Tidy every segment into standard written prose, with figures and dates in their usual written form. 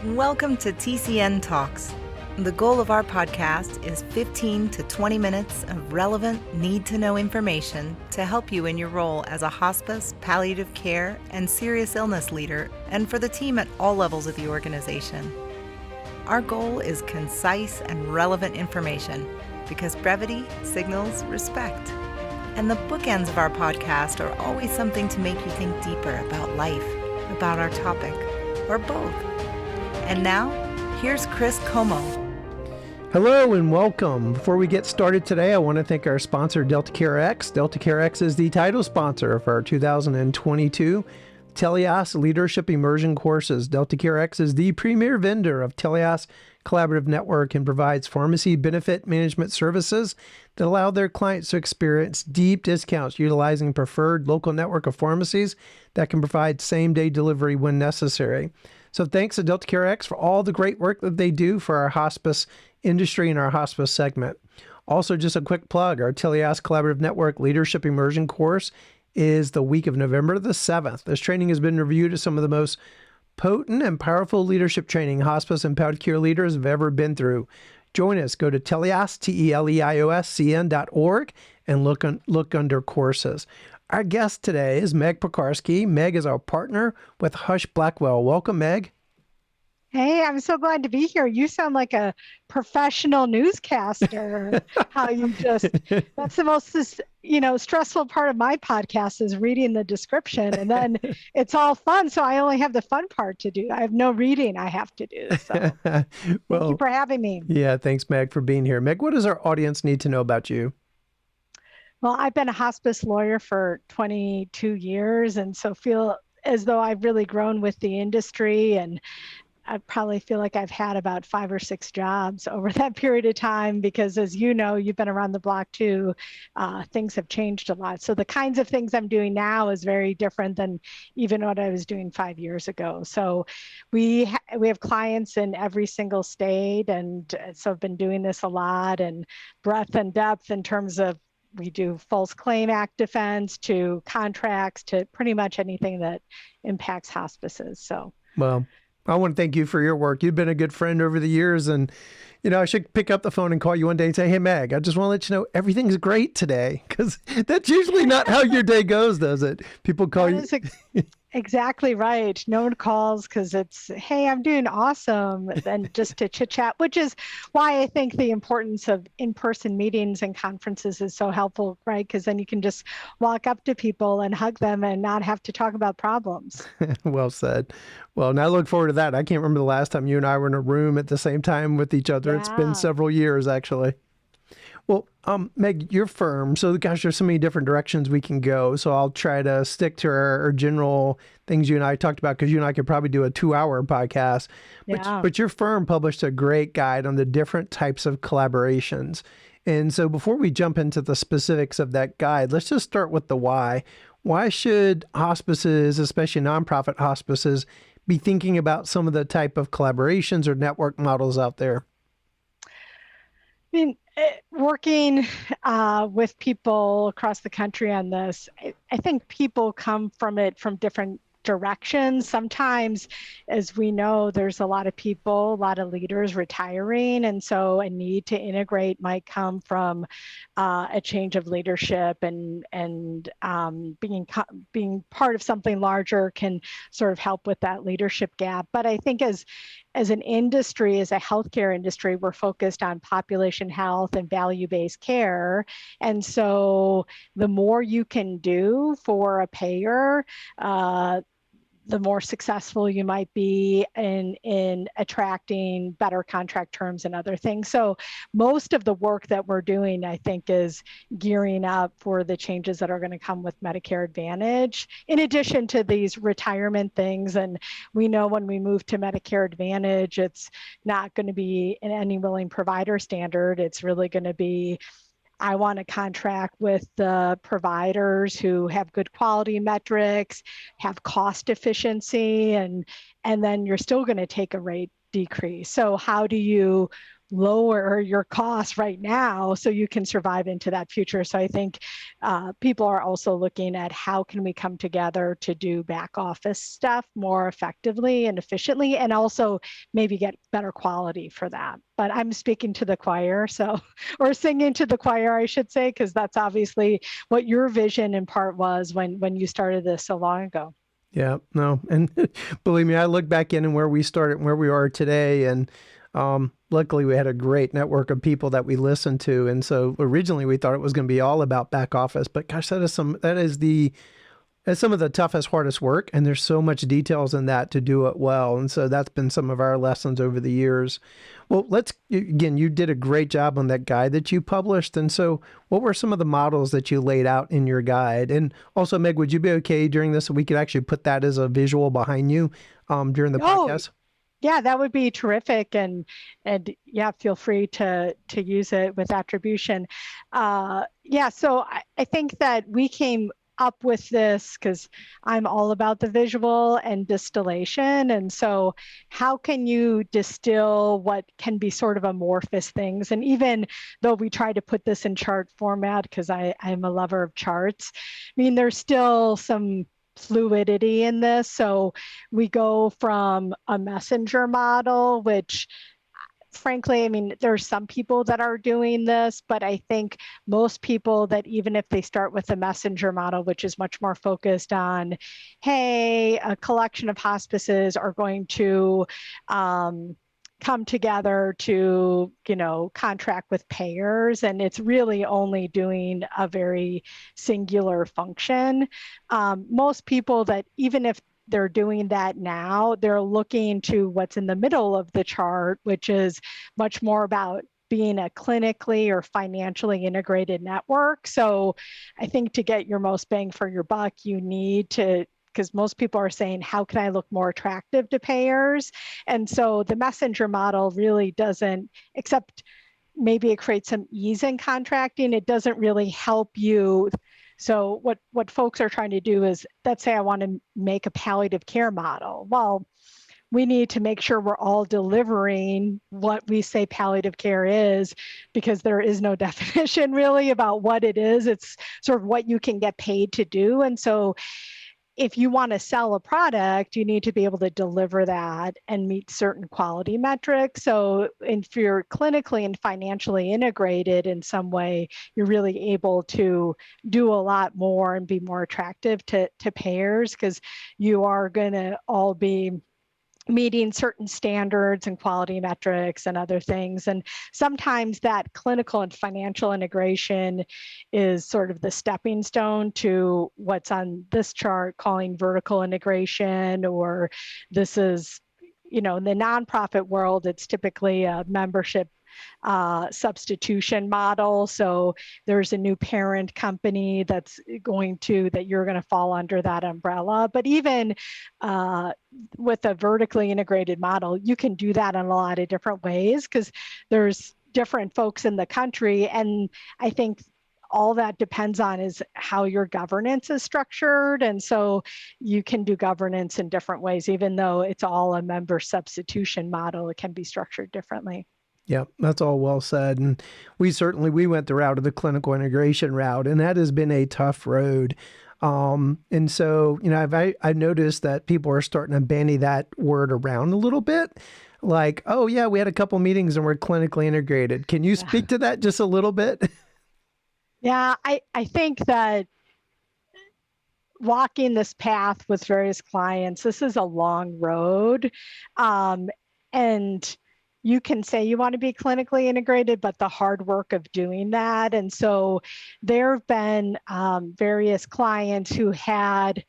Welcome to TCN Talks. The goal of our podcast is 15 to 20 minutes of relevant, need-to-know information to help you in your role as a hospice, palliative care, and serious illness leader, and for the team at all levels of the organization. Our goal is concise and relevant information because brevity signals respect. And the bookends of our podcast are always something to make you think deeper about life, about our topic, or both. And now, here's Chris Comeaux. Hello and welcome. Before we get started today, I want to thank our sponsor, DeltaCareX. DeltaCareX is the title sponsor of our 2022 Teleios Leadership Immersion courses. DeltaCareX is the premier vendor of Teleios Collaborative Network and provides pharmacy benefit management services that allow their clients to experience deep discounts utilizing preferred local network of pharmacies that can provide same-day delivery when necessary. So thanks to DeltaCareX for all the great work that they do for our hospice industry and our hospice segment. Also, just a quick plug, our Teleios Collaborative Network Leadership Immersion course is the week of November the 7th. This training has been reviewed as some of the most potent and powerful leadership training hospice and palliative care leaders have ever been through. Join us. Go to Teleios, TELEIOSCN.org, and look under courses. Our guest today is Meg Pekarske. Meg is our partner with Husch Blackwell. Welcome, Meg. Hey, I'm so glad to be here. You sound like a professional newscaster. That's the most, stressful part of my podcast is reading the description, and then it's all fun. So I only have the fun part to do. I have no reading I have to do. So thank you for having me. Yeah, thanks, Meg, for being here. Meg, what does our audience need to know about you? Well, I've been a hospice lawyer for 22 years, and so feel as though I've really grown with the industry, and I probably feel like I've had about 5 or 6 jobs over that period of time because, as you know, you've been around the block too, things have changed a lot. So the kinds of things I'm doing now is very different than even what I was doing 5 years ago. So we have clients in every single state, and so I've been doing this a lot, and breadth and depth in terms of we do false claim act defense to contracts to pretty much anything that impacts hospices. So, well, I want to thank you for your work. You've been a good friend over the years, and I should pick up the phone and call you one day and say, "Hey, Meg, I just want to let you know everything's great today," because that's usually not how your day goes, does it? People call you. Exactly right. No one calls because it's, hey, I'm doing awesome. And just to chit chat, which is why I think the importance of in-person meetings and conferences is so helpful, right? Because then you can just walk up to people and hug them and not have to talk about problems. Well said. Well, now I look forward to that. I can't remember the last time you and I were in a room at the same time with each other. Yeah. It's been several years, actually. Well, Meg, your firm, so gosh, there's so many different directions we can go. So I'll try to stick to our general things you and I talked about, because you and I could probably do a 2-hour podcast. But your firm published a great guide on the different types of collaborations. And so before we jump into the specifics of that guide, let's just start with the why. Why should hospices, especially nonprofit hospices, be thinking about some of the type of collaborations or network models out there? I mean, working with people across the country on this, I think people come from it from different directions. Sometimes, as we know, there's a lot of people, a lot of leaders retiring, and so a need to integrate might come from a change of leadership, and being part of something larger can sort of help with that leadership gap. But I think as an industry, as a healthcare industry, we're focused on population health and value-based care. And so the more you can do for a payer, the more successful you might be in attracting better contract terms and other things. So most of the work that we're doing, I think, is gearing up for the changes that are going to come with Medicare Advantage, in addition to these retirement things. And we know when we move to Medicare Advantage, it's not going to be any willing provider standard. It's really going to be, I want to contract with the providers who have good quality metrics, have cost efficiency, and then you're still going to take a rate decrease. So how do you lower your costs right now so you can survive into that future. So I think people are also looking at how can we come together to do back office stuff more effectively and efficiently, and also maybe get better quality for that. But I'm speaking to the choir, or singing to the choir, I should say, because that's obviously what your vision in part was when you started this so long ago. Yeah, no. And believe me, I look back in and where we started and where we are today. And luckily we had a great network of people that we listened to. And so originally we thought it was going to be all about back office, but gosh, that's some of the toughest, hardest work. And there's so much details in that to do it well. And so that's been some of our lessons over the years. Well, again, you did a great job on that guide that you published. And so what were some of the models that you laid out in your guide? And also, Meg, would you be okay during this so we could actually put that as a visual behind you during the podcast? Yeah, that would be terrific. And yeah, feel free to use it with attribution. So I think that we came up with this because I'm all about the visual and distillation. And so how can you distill what can be sort of amorphous things? And even though we try to put this in chart format, because I'm a lover of charts, I mean, there's still some fluidity in this. So we go from a messenger model, which frankly, I mean, there's some people that are doing this, but I think most people that even if they start with the messenger model, which is much more focused on, hey, a collection of hospices are going to come together to, contract with payers, and it's really only doing a very singular function. Most people that even if they're doing that now, they're looking to what's in the middle of the chart, which is much more about being a clinically or financially integrated network. So I think to get your most bang for your buck, you need to, because most people are saying, how can I look more attractive to payers? And so the messenger model really doesn't, except maybe it creates some ease in contracting, it doesn't really help you. So what folks are trying to do is, let's say I want to make a palliative care model. Well, we need to make sure we're all delivering what we say palliative care is, because there is no definition really about what it is. It's sort of what you can get paid to do. And so if you want to sell a product, you need to be able to deliver that and meet certain quality metrics. So if you're clinically and financially integrated in some way, you're really able to do a lot more and be more attractive to payers, because you are going to all be meeting certain standards and quality metrics and other things. And sometimes that clinical and financial integration is sort of the stepping stone to what's on this chart calling vertical integration, or this is, in the nonprofit world, it's typically a membership substitution model. So there's a new parent company that you're going to fall under that umbrella. But even with a vertically integrated model, you can do that in a lot of different ways, because there's different folks in the country. And I think all that depends on is how your governance is structured. And so you can do governance in different ways, even though it's all a member substitution model, it can be structured differently. Yeah, that's all well said. And we went the route of the clinical integration route, and that has been a tough road. And so, I noticed that people are starting to bandy that word around a little bit. Like, oh yeah, we had a couple meetings and we're clinically integrated. Can you speak to that just a little bit? Yeah, I think that walking this path with various clients, this is a long road. And you can say you want to be clinically integrated, but the hard work of doing that. And so there have been various clients who had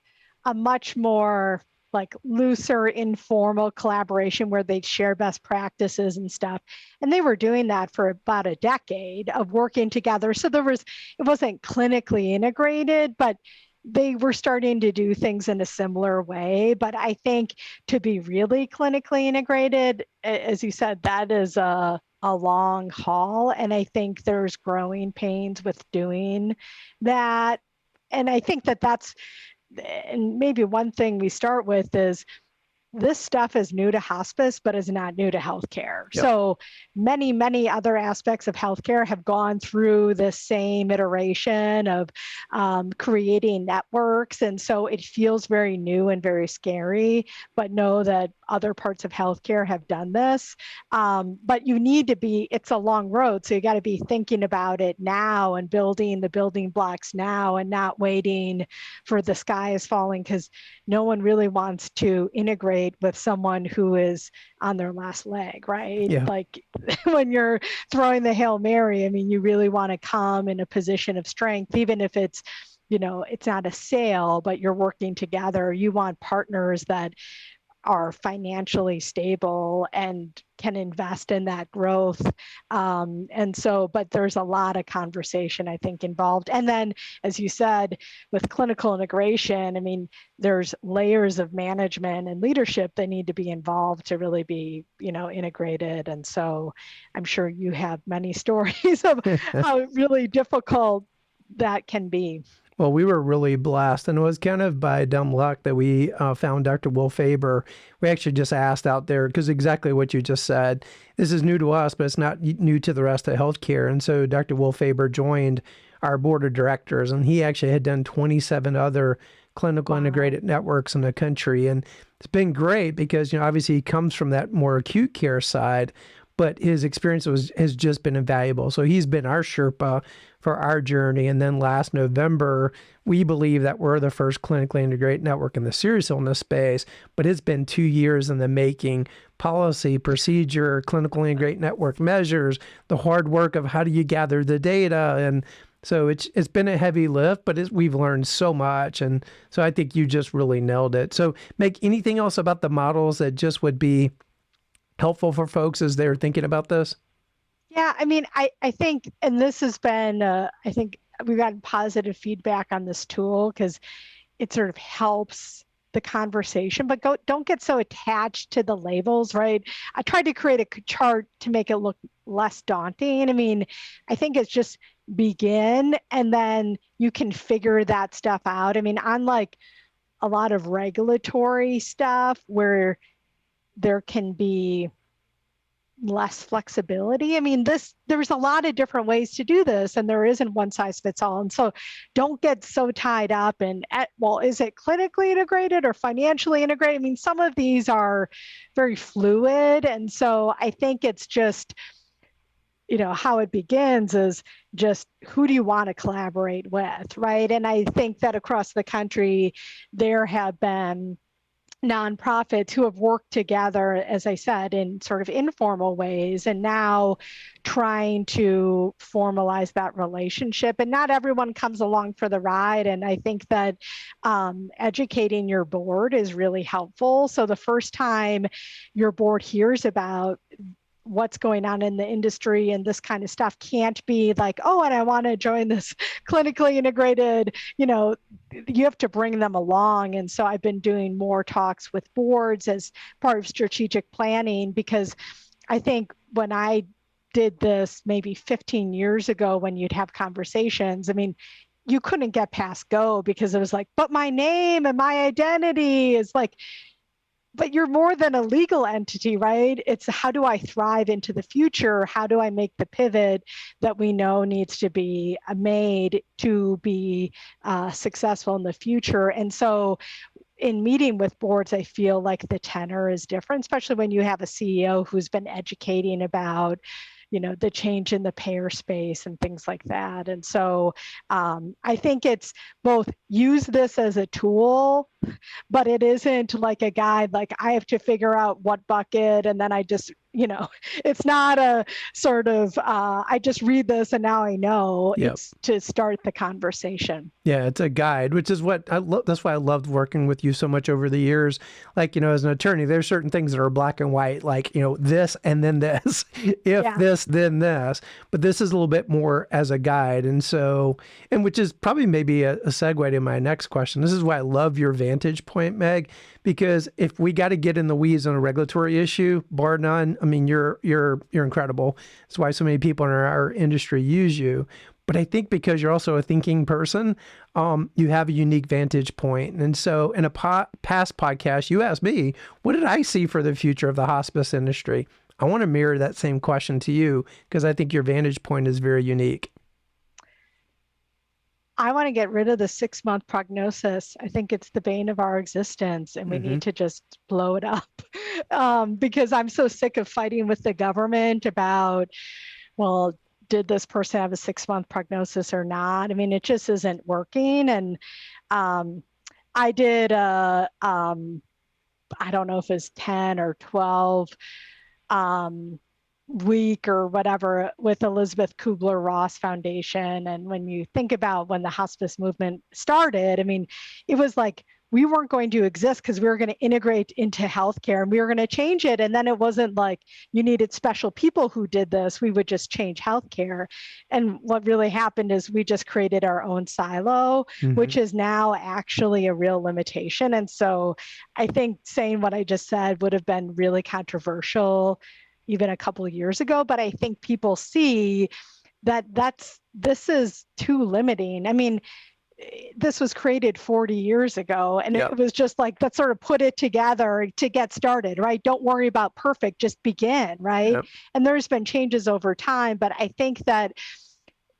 a much more like looser, informal collaboration where they'd share best practices and stuff. And they were doing that for about a decade of working together. So it wasn't clinically integrated, but they were starting to do things in a similar way. But I think to be really clinically integrated, as you said, that is a long haul. And I think there's growing pains with doing that. And I think that's, and maybe one thing we start with is this stuff is new to hospice, but is not new to healthcare. Yep. So many other aspects of healthcare have gone through this same iteration of creating networks. And so it feels very new and very scary, but know that other parts of healthcare have done this. But you need to be, it's a long road. So you got to be thinking about it now and building the building blocks now and not waiting for the sky is falling, because no one really wants to integrate with someone who is on their last leg, right? Yeah. Like when you're throwing the Hail Mary, I mean, you really want to come in a position of strength, even if it's, it's not a sale, but you're working together. You want partners that are financially stable and can invest in that growth. But there's a lot of conversation, I think, involved. And then, as you said, with clinical integration, I mean, there's layers of management and leadership that need to be involved to really be, integrated. And so I'm sure you have many stories of how really difficult that can be. Well, we were really blessed, and it was kind of by dumb luck that we found Dr. Will Faber. We actually just asked out there, because exactly what you just said, this is new to us, but it's not new to the rest of healthcare. And so Dr. Will Faber joined our board of directors, and he actually had done 27 other clinical integrated networks in the country. And it's been great because, obviously he comes from that more acute care side, but his experience has just been invaluable. So he's been our Sherpa for our journey. And then last November, we believe that we're the first clinically integrated network in the serious illness space, but it's been 2 years in the making. Policy, procedure, clinical integrated network measures, the hard work of how do you gather the data. And so it's been a heavy lift, but we've learned so much. And so I think you just really nailed it. So Meg, anything else about the models that just would be helpful for folks as they're thinking about this? Yeah, I mean, I think, and this has been, I think we've gotten positive feedback on this tool because it sort of helps the conversation, but don't get so attached to the labels, right? I tried to create a chart to make it look less daunting. I mean, I think it's just begin and then you can figure that stuff out. I mean, unlike a lot of regulatory stuff where there can be less flexibility. I mean, there's a lot of different ways to do this, and there isn't one size fits all. And so don't get so tied up in, well, is it clinically integrated or financially integrated? I mean, some of these are very fluid. And so I think it's just, how it begins is just who do you want to collaborate with, right? And I think that across the country, there have been nonprofits who have worked together, as I said, in sort of informal ways, and now trying to formalize that relationship. And not everyone comes along for the ride. And I think that educating your board is really helpful. So the first time your board hears about what's going on in the industry and this kind of stuff can't be like, oh, and I want to join this clinically integrated, you have to bring them along. And so I've been doing more talks with boards as part of strategic planning, because I think when I did this maybe 15 years ago, when you'd have conversations, I mean, you couldn't get past go because it was like, but my name and my identity is like, but you're more than a legal entity, right? It's how do I thrive into the future? How do I make the pivot that we know needs to be made to be successful in the future? And so in meeting with boards, I feel like the tenor is different, especially when you have a CEO who's been educating about the change in the payer space and things like that. And so I think it's both use this as a tool, but it isn't like a guide, like I have to figure out what bucket and then I just, it's not a sort of, I just read this and now I know. Yep. It's to start the conversation. Yeah, it's a guide, which is what that's why I loved working with you so much over the years. Like, as an attorney, there's certain things that are black and white, like, this and then this, if this, then this. But this is a little bit more as a guide. And so, and which is probably maybe a segue to my next question. This is why I love your vantage point, Meg, because if we got to get in the weeds on a regulatory issue, bar none, I mean, you're incredible. That's why so many people in our industry use you. But I think because you're also a thinking person, you have a unique vantage point. And so in a past podcast, you asked me, what did I see for the future of the hospice industry? I want to mirror that same question to you because I think your vantage point is very unique. I want to get rid of the 6-month prognosis. I think it's the bane of our existence, and we need to just blow it up because I'm so sick of fighting with the government about, well, did this person have a 6-month prognosis or not? I mean, it just isn't working. And I did, I don't know if it's 10 or 12 week or whatever with Elizabeth Kubler-Ross Foundation. And when you think about when the hospice movement started, I mean, it was like we weren't going to exist because we were going to integrate into healthcare and we were going to change it. And then it wasn't like you needed special people who did this. We would just change healthcare. And what really happened is we just created our own silo, which is now actually a real limitation. And so I think saying what I just said would have been really controversial even a couple of years ago, but I think people see that this is too limiting. I mean, this was created 40 years ago, and it was just like, let's sort of put it together to get started, right? Don't worry about perfect, just begin, right? And there's been changes over time, but I think that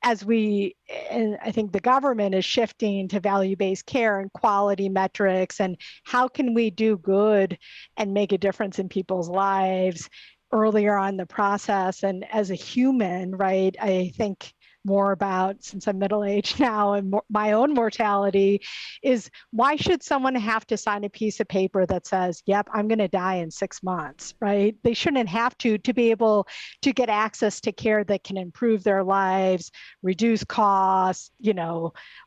and I think the government is shifting to value-based care and quality metrics, and how can we do good and make a difference in people's lives earlier on in the process. And as a human, right, I think more about, since I'm middle-aged now, and my own mortality is, why should someone have to sign a piece of paper that says, yep, I'm going to die in 6 months, right? They shouldn't have to be able to get access to care that can improve their lives, reduce costs,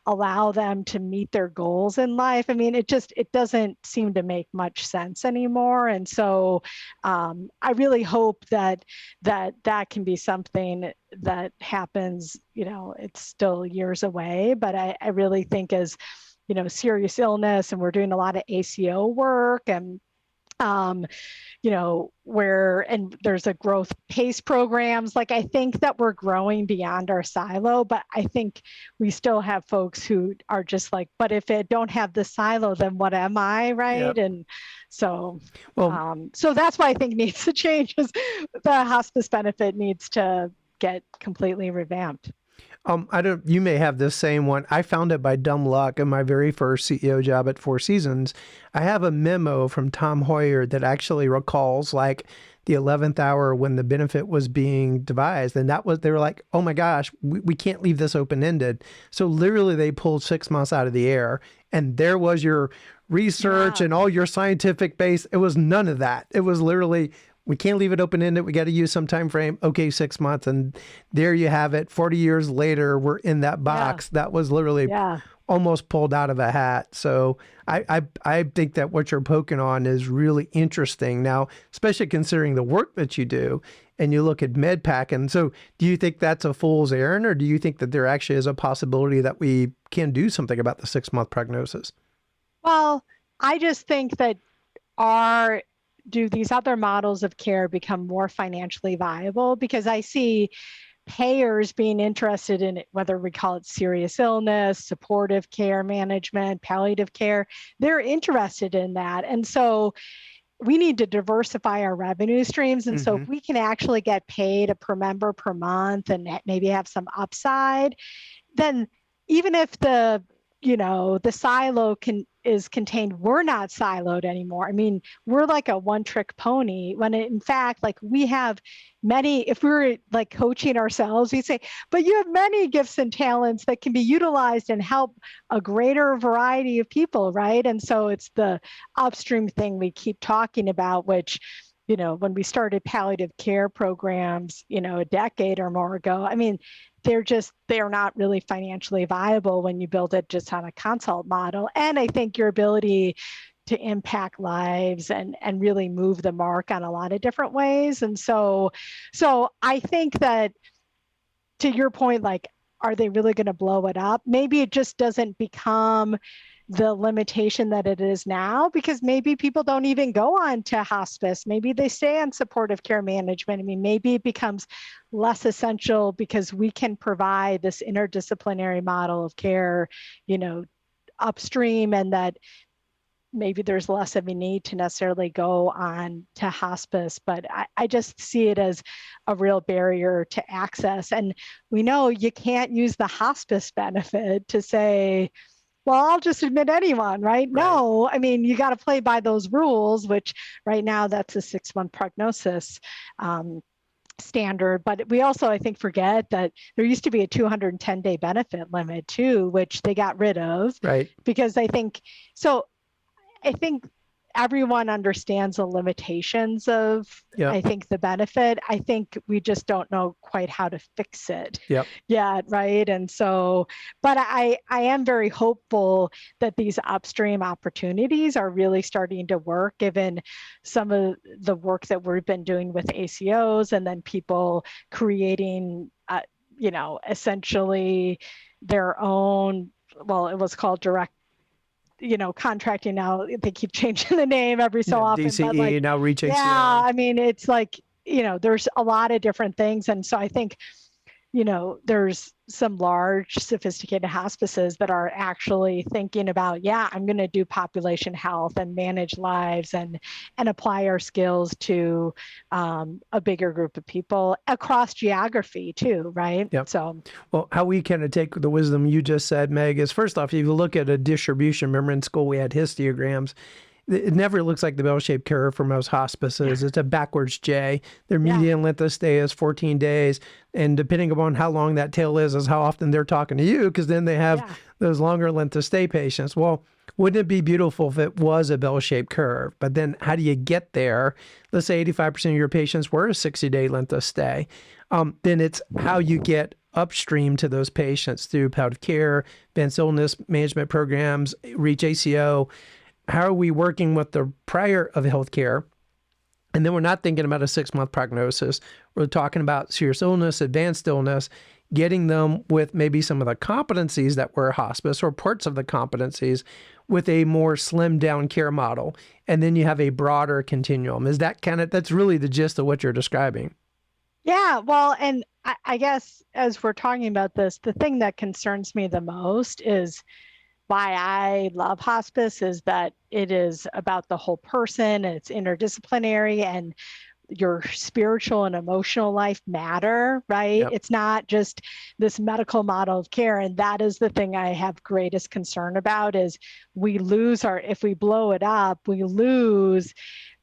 allow them to meet their goals in life. I mean, it doesn't seem to make much sense anymore. And so I really hope that can be something that happens. It's still years away, but I really think as, serious illness, and we're doing a lot of ACO work, and and there's a growth pace programs. Like, I think that we're growing beyond our silo, but I think we still have folks who are just like, but if I don't have the silo, then what am I, right? And so, so that's why I think needs to change, is the hospice benefit needs to get completely revamped. You may have this same one. I found it by dumb luck in my very first CEO job at Four Seasons. I have a memo from Tom Hoyer that actually recalls like the 11th hour when the benefit was being devised. And they were like, oh my gosh, we can't leave this open-ended. So literally they pulled 6 months out of the air, and there was your research and all your scientific base. It was none of that. It was literally, we can't leave it open-ended. We got to use some time frame. Okay, 6 months. And there you have it. 40 years later, we're in that box. That was literally almost pulled out of a hat. So I think that what you're poking on is really interesting now, especially considering the work that you do. And you look at MedPAC. And so do you think that's a fool's errand, or do you think that there actually is a possibility that we can do something about the 6-month prognosis? Well, I just think that do these other models of care become more financially viable? Because I see payers being interested in it, whether we call it serious illness, supportive care management, palliative care. They're interested in that. And so we need to diversify our revenue streams. And so if we can actually get paid a per member per month and maybe have some upside, then even if the silo is contained, we're not siloed anymore. I mean, we're like a one-trick pony, when in fact, like, we have many, if we were like coaching ourselves, we'd say, but you have many gifts and talents that can be utilized and help a greater variety of people, right? And so it's the upstream thing we keep talking about, which, when we started palliative care programs, a decade or more ago, I mean, they're not really financially viable when you build it just on a consult model. And I think your ability to impact lives and really move the mark on a lot of different ways. And so I think that, to your point, like, are they really going to blow it up? Maybe it just doesn't become the limitation that it is now, because maybe people don't even go on to hospice. Maybe they stay on supportive care management. I mean, maybe it becomes less essential because we can provide this interdisciplinary model of care, upstream, and that maybe there's less of a need to necessarily go on to hospice. But I just see it as a real barrier to access. And we know you can't use the hospice benefit to say, well, I'll just admit anyone, right? No, I mean, you got to play by those rules, which right now that's a 6-month prognosis standard. But we also, I think, forget that there used to be a 210-day benefit limit too, which they got rid of. Right. Because I think everyone understands the limitations of, I think, the benefit. I think we just don't know quite how to fix it yet, right? And so, but I am very hopeful that these upstream opportunities are really starting to work, given some of the work that we've been doing with ACOs, and then people creating, essentially their own, well, it was called direct, contracting. Now they keep changing the name every so often. DCE, but now Reach ACO. Yeah, I mean, it's like, there's a lot of different things. And so I think, there's some large sophisticated hospices that are actually thinking about, I'm going to do population health and manage lives and apply our skills to a bigger group of people across geography too, right? Yep. So, well, how we kind of take the wisdom you just said, Meg, is first off, if you look at a distribution, remember in school we had histograms. It never looks like the bell-shaped curve for most hospices. It's a backwards J. Their median length of stay is 14 days. And depending upon how long that tail is how often they're talking to you, because then they have those longer length of stay patients. Well, wouldn't it be beautiful if it was a bell-shaped curve? But then how do you get there? Let's say 85% of your patients were a 60-day length of stay. Then it's how you get upstream to those patients through palliative care, advanced illness management programs, Reach ACO. How are we working with the prior of healthcare? And then we're not thinking about a 6-month prognosis. We're talking about serious illness, advanced illness, getting them with maybe some of the competencies that were hospice or parts of the competencies with a more slimmed down care model. And then you have a broader continuum. Is that that's really the gist of what you're describing? Yeah, well, and I guess as we're talking about this, the thing that concerns me the most is why I love hospice is that it is about the whole person, and it's interdisciplinary, and your spiritual and emotional life matter, right? Yep. It's not just this medical model of care. And that is the thing I have greatest concern about is if we blow it up, we lose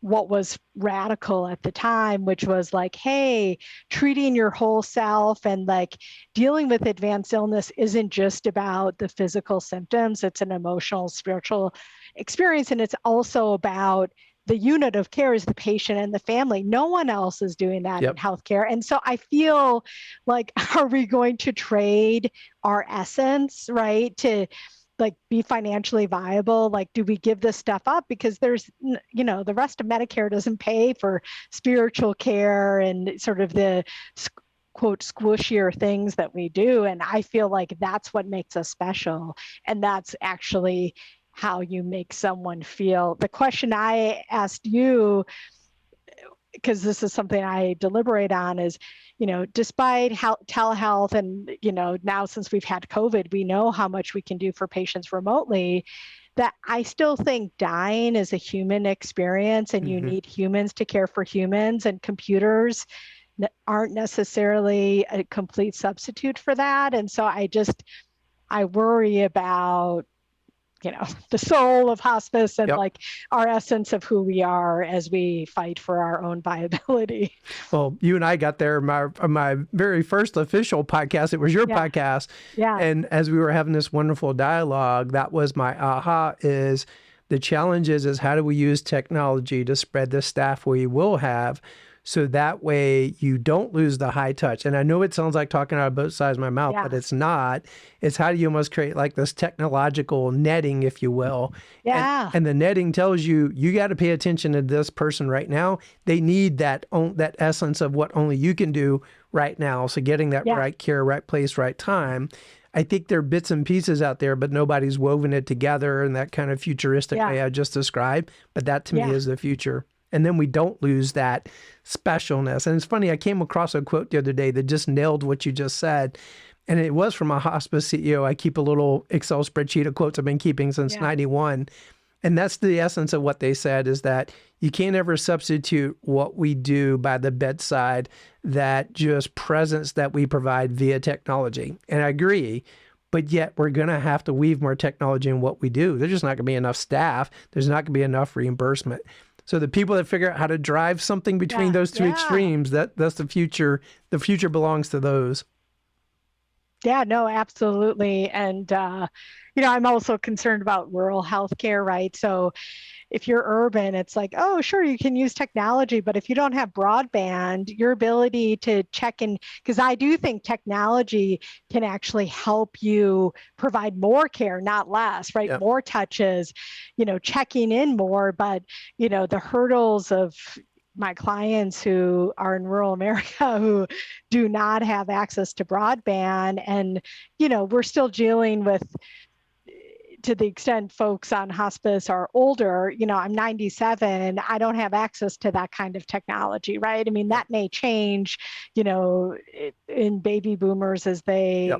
what was radical at the time, which was like, hey, treating your whole self and like dealing with advanced illness isn't just about the physical symptoms. It's an emotional, spiritual experience. And it's also about the unit of care is the patient and the family. No one else is doing that in healthcare. And so I feel like, are we going to trade our essence, right, to like be financially viable? Like, do we give this stuff up? Because there's, the rest of Medicare doesn't pay for spiritual care and sort of the quote squishier things that we do. And I feel like that's what makes us special. And that's actually how you make someone feel. The question I asked you, because this is something I deliberate on, is, despite how telehealth and, now since we've had COVID, we know how much we can do for patients remotely, that I still think dying is a human experience and you need humans to care for humans, and computers aren't necessarily a complete substitute for that. And so I worry about the soul of hospice and like our essence of who we are as we fight for our own viability. Well, you and I got there my very first official podcast. It was your podcast. Yeah. And as we were having this wonderful dialogue, that was my aha is the challenge is how do we use technology to spread the staff we will have, so that way you don't lose the high touch. And I know it sounds like talking out of both sides of my mouth, but it's not. It's how do you almost create like this technological netting, if you will. Yeah. And the netting tells you, you got to pay attention to this person right now. They need that essence of what only you can do right now. So getting that right care, right place, right time. I think there are bits and pieces out there, but nobody's woven it together in that kind of futuristic way I just described. But that to me is the future. And then we don't lose that specialness. And it's funny, I came across a quote the other day that just nailed what you just said. And it was from a hospice CEO. I keep a little Excel spreadsheet of quotes I've been keeping since 91. And that's the essence of what they said, is that you can't ever substitute what we do by the bedside, that just presence that we provide via technology. And I agree, but yet we're going to have to weave more technology in what we do. There's just not going to be enough staff. There's not going to be enough reimbursement. So the people that figure out how to drive something between those two extremes, that's the future. The future belongs to those. Yeah, no, absolutely. And, I'm also concerned about rural healthcare, right? So if you're urban, it's like, oh, sure, you can use technology, but if you don't have broadband, your ability to check in, because I do think technology can actually help you provide more care, not less, right? More touches, checking in more, but, the hurdles of my clients who are in rural America who do not have access to broadband. And, we're still dealing with, to the extent folks on hospice are older, I'm 97, I don't have access to that kind of technology, right? I mean, that may change, in baby boomers as they,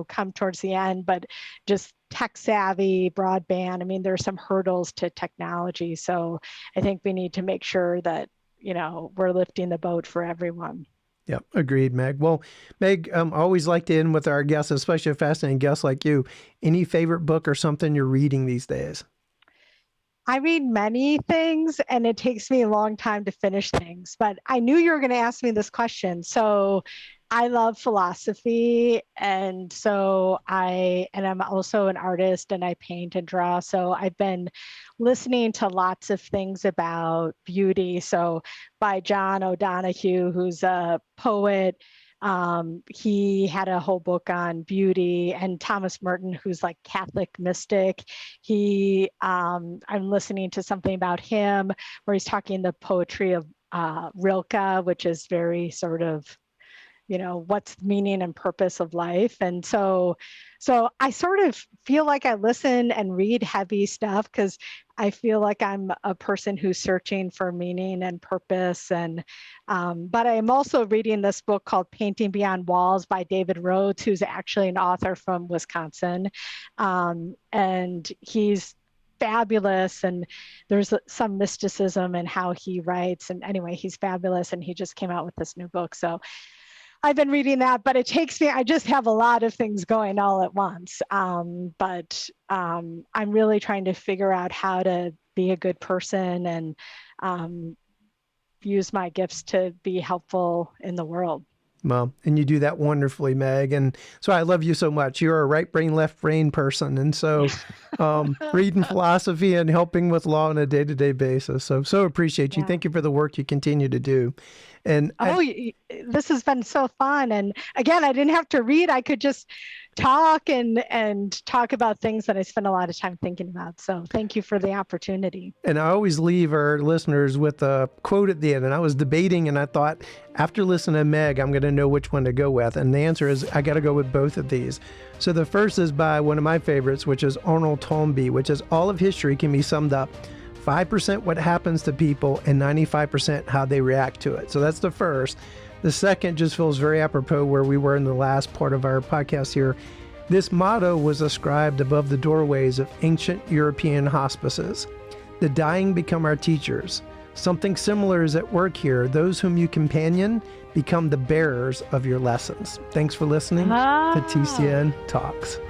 come towards the end, but just tech savvy, broadband, I mean, there's some hurdles to technology. So I think we need to make sure that, we're lifting the boat for everyone. Yep, agreed, Meg. Well, Meg, I always like to end with our guests, especially a fascinating guest like you. Any favorite book or something you're reading these days? I read many things, and it takes me a long time to finish things, but I knew you were going to ask me this question. So I love philosophy, and I'm also an artist, and I paint and draw. So I've been listening to lots of things about beauty. So by John O'Donohue, who's a poet, he had a whole book on beauty, and Thomas Merton, who's like Catholic mystic. I'm listening to something about him where he's talking the poetry of Rilke, which is very sort of, what's the meaning and purpose of life. And so I sort of feel like I listen and read heavy stuff because I feel like I'm a person who's searching for meaning and purpose. And but I'm also reading this book called Painting Beyond Walls by David Rhodes, who's actually an author from Wisconsin. And he's fabulous, and there's some mysticism in how he writes. And anyway, he's fabulous, and he just came out with this new book. So I've been reading that, but I just have a lot of things going all at once. But I'm really trying to figure out how to be a good person and use my gifts to be helpful in the world. Well, and you do that wonderfully, Meg. And so I love you so much. You're a right brain, left brain person. And so reading philosophy and helping with law on a day-to-day basis. So appreciate you. Thank you for the work you continue to do. And this has been so fun. And again, I didn't have to read. I could just talk and talk about things that I spend a lot of time thinking about. So thank you for the opportunity. And I always leave our listeners with a quote at the end. And I was debating, and I thought, after listening to Meg, I'm going to know which one to go with. And the answer is, I got to go with both of these. So the first is by one of my favorites, which is Arnold Toynbee, which is all of history can be summed up 5% what happens to people and 95% how they react to it. So that's the first. The second just feels very apropos where we were in the last part of our podcast here. This motto was ascribed above the doorways of ancient European hospices. The dying become our teachers. Something similar is at work here. Those whom you companion become the bearers of your lessons. Thanks for listening to TCN Talks.